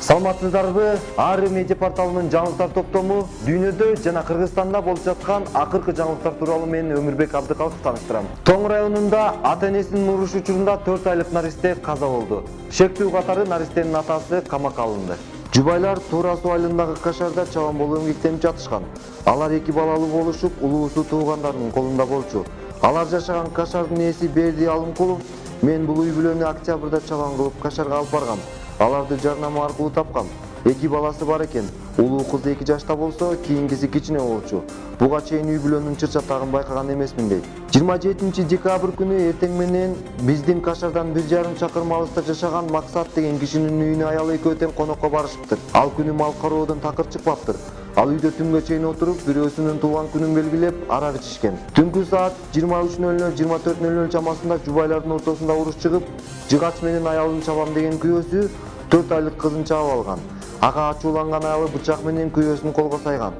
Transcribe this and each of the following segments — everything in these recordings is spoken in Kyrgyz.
Саламатсыздарбы? Ары медиа порталынын жаңылыктар топтому дүйнөдө жана Кыргызстанда болуп жаткан акыркы жаңылыктар тууралуу мен Өмүрбек Абдыкалыков таныштырам. Тоң районунда ата-энесинин уруш учурунда 4 айлык наристе каза болду. Шектүү катары наристенин атасы камакка алынды. Жубайлар Туура суу айылындагы кашарда чабан болуп эмгектенип жатышкан. Алар 2 балалуу болушуп, улуусу туугандарынын колунда болчу. Алар жашаган кашардын ээси Берди Алымкулов мен бул үй бүлөнү октябрда чабан кылып кашарга алып баргам. Аларды жарнама аркылуу тапкам. 2 баласы бар экен. Улуу кызы 2 жашта болсо, кийинкиси кичине болчу. Буга чейин үй бүлөнүн чыр-чатагын байкаган эмесмин дейт. 27 декабрь күнү эртең менен биздин кашардан 1,5 чакырым алыста жашаган Максат деген кишинин үйүнө аялы экөө тең конокко барышыптыр. Ал күнү мал кароодон такыр чыкпаптыр. Ал үйдө түнгө чейин отуруп, бирөөсүнүн туулган күнүн белгилеп, арак ичишкен. Түнкү саат 23:00-24:00 чамасында жубайлардын ортосунда уруш чыгып, жыгач менен аялын чабам деген күйөөсү 4 айлык кызын чаап алган. Ага ачууланган аялы бычак менен күйөөсүн колго сайган.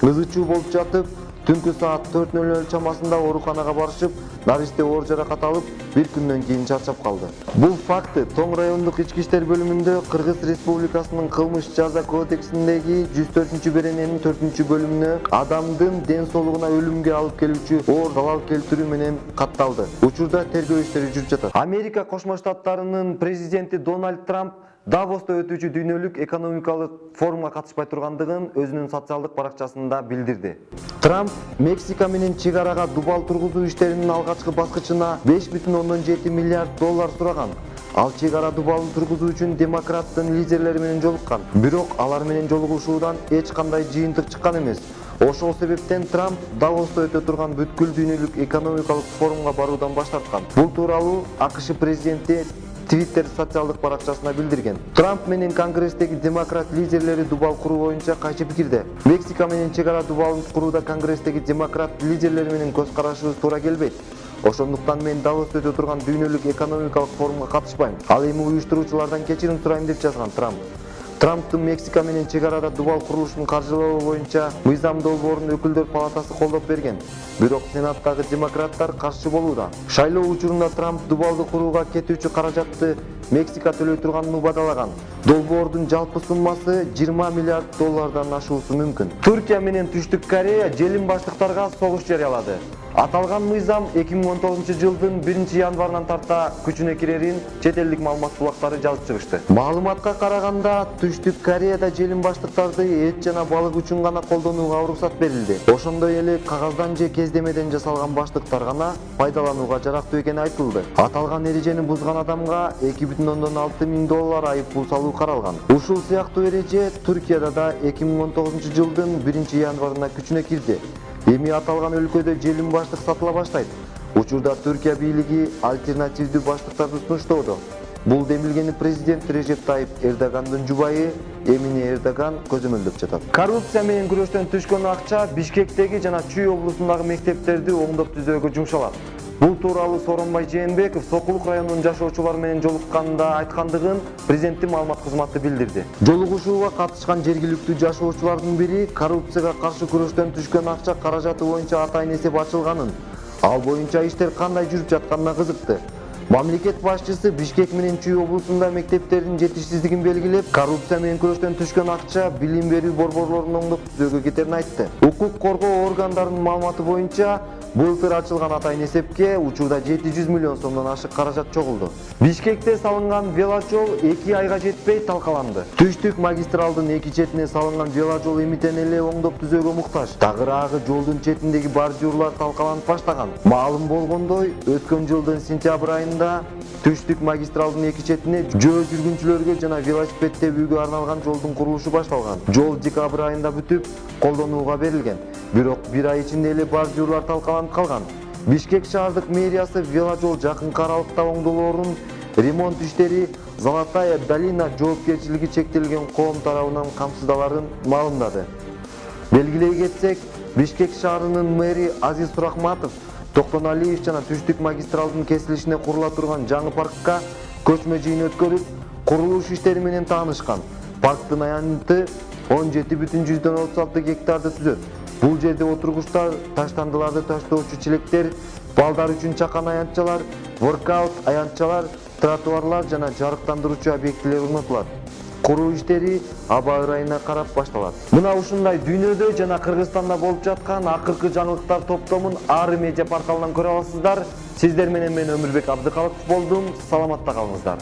Ызы чуу болуп жатып, түнкү саат 4:00 чамасында ооруканага барышып, наристе оор жаракат алып, бир күндөн кийин чарчап калды. Бул факты Тоң райондук ички иштер бөлүмүндө Кыргыз Республикасынын кылмыш жаза кодексиндеги 104-берененин 4-бөлүмүнө адамдын ден соолугуна өлүмгө алып келүүчү оор залал келтирүү менен катталды. Учурда тергөө иштери жүрүп жатат. Америка Кошмо Штаттарынын президенти Дональд Трамп Давоста өтүүчү дүйнөлүк экономикалык форумга катышпай тургандыгын өзүнүн социалдык баракчасында билдирди. Трамп Мексика менен чек арага дубал тургузуу иштеринин алгачкы баскычына $5,7 миллиард сураган. Ал чек ара дубалын тургузуу үчүн демократтын лидерлери менен жолуккан. Бирок алар менен жолугушуудан эч кандай жыйынтык чыккан эмес. Ошол себептен Трамп Давоста өтө турган бүткүл дүйнөлүк экономикалык форумга баруудан баш тарткан. Бул тууралуу АКШ президенти Twitter социалдык баракчасына билдирген. Трамп менен Конгресстеги демократ лидерлери дубал куруу боюнча кайчы пикирде. Мексика менен чек ара дубалын курууда Конгресстеги демократ лидерлери менен көз карашыбыз туура келбейт. Ошондуктан мен Давоста өтө турган дүйнөлүк экономикалык форумга катышпайм. Ал эми уюштуруучулардан кечирим сурайм деп жазган Трамп. Трамптын Мексика менен чек арада дубал курулушун каржылоо боюнча мыйзам долбоорун өкүлдөр палатасы колдоп берген. Бирок Сенаттагы демократтар каршы болууда. Шайлоо учурунда Трамп дубалды курууга кетүүчү каражатты Мексика төлөй турганын убадалаган. Долбоордун жалпы суммасы $20 миллиард ашуусу мүмкүн. Түркия менен Түштүк Корея желим баштыктарга согуш жарыялады. Аталган мыйзам 2019-жылдын 1-январынан тарта күчүнө кирерин чет элдик маалымат булактары жазып чыгышты. Маалыматка караганда, Түштүк Кореяда желим баштыктарды эт жана балык үчүн гана колдонууга уруксат берилди. Ошондой эле кагаздан же кездемеден жасалган баштыктар гана пайдаланууга жарактуу экени айтылды. Аталган эрежени бузган адамга $2,6 миң айып пул салуу каралган. Ушул сыяктуу эреже Түркияда да 2019-жылдын 1-январында күчүнө кирди. Эми аталган өлкөдө желим баштык сатыла баштайт. Учурда Түркия бийлиги альтернативдүү баштыктарды сунуштоодо. Бул демилгени президент Режеп Тайып Эрдогандын жубайы Эмине Эрдоган көзөмөлдөп жатат. Коррупция менен күрөштөн түшкөн акча Бишкектеги жана Чүй облусундагы мектептерди оңдоп түзөөгө жумшалат. Бул тууралуу Сооронбай Жээнбеков Сокулук районунун жашоочулары менен жолукканда айткандыгын президенттин маалымат кызматы билдирди. Жолугушууга катышкан жергиликтүү жашоочулардын бири коррупцияга каршы күрөштөн түшкөн акча каражаты боюнча атайын эсеп ачылганын, ал боюнча иштер кандай жүрүп жатканына кызыкты. Мамлекет башчысы Бишкек менен Чүй облусунда мектептердин жетишсиздигин белгилеп, коррупция менен күрөштөн түшкөн акча билим берүү борборлорун оңдоп түзөөгө кетерин айтты. Укук коргоо органдарынын маалыматы боюнча, былтыр ачылган атайын эсепке учурда $700 миллион ашык каражат чогулду. Бишкекте салынган веложол 2 айга жетпей талкаланды. Түштүк магистралдын 2 четине салынган веложол эмитен эле оңдоп түзөөгө муктаж. Тагыраагы жолдун четиндеги бордюрлар талкаланып баштаган. Маалым болгондой, өткөн жылдын сентябрь айында Түштүк магистралдын 2 четине жөө жүргүнчүлөргө жана велосипед тебүүгө арналган жолдун курулушу башталган. Жол декабрь айында бүтүп, колдонууга берилген. Бирок 1 ай ичинде эле бордюрлар талкаланып калган. Бишкек шаардык мэриясы веложол жакынкы аралыкта оңдолоорун ремонт иштери Золотая долина жоопкерчилиги чектелген коом тарабынан камсыздаларын маалымдады. Белгилей кетсек, Бишкек шаарынын мэри Азиз Сурахматов Токтоналиев жана Түштүк магистралдын кесилишине курула турган жаңы паркка көчмө жыйын өткөрүп, курулуш иштери менен таанышкан. Парктын аянты 17,36 гектарды түзөт. Бул жерде отургучтар, таштандыларды таштоочу челектер, балдар үчүн чакан аянтчалар, воркаут аянтчалар, тротуарлар жана жарыктандыруучу объектилер орнотулат. Куруу иштери аба ырайына карап башталат. Мына ушундай дүйнөдө жана Кыргызстанда болуп жаткан акыркы жаңылыктар топтомун Ары медиа порталынан көрө аласыздар. Сиздер менен мен Өмүрбек Абдыкалыков болдум. Саламатта калыңыздар.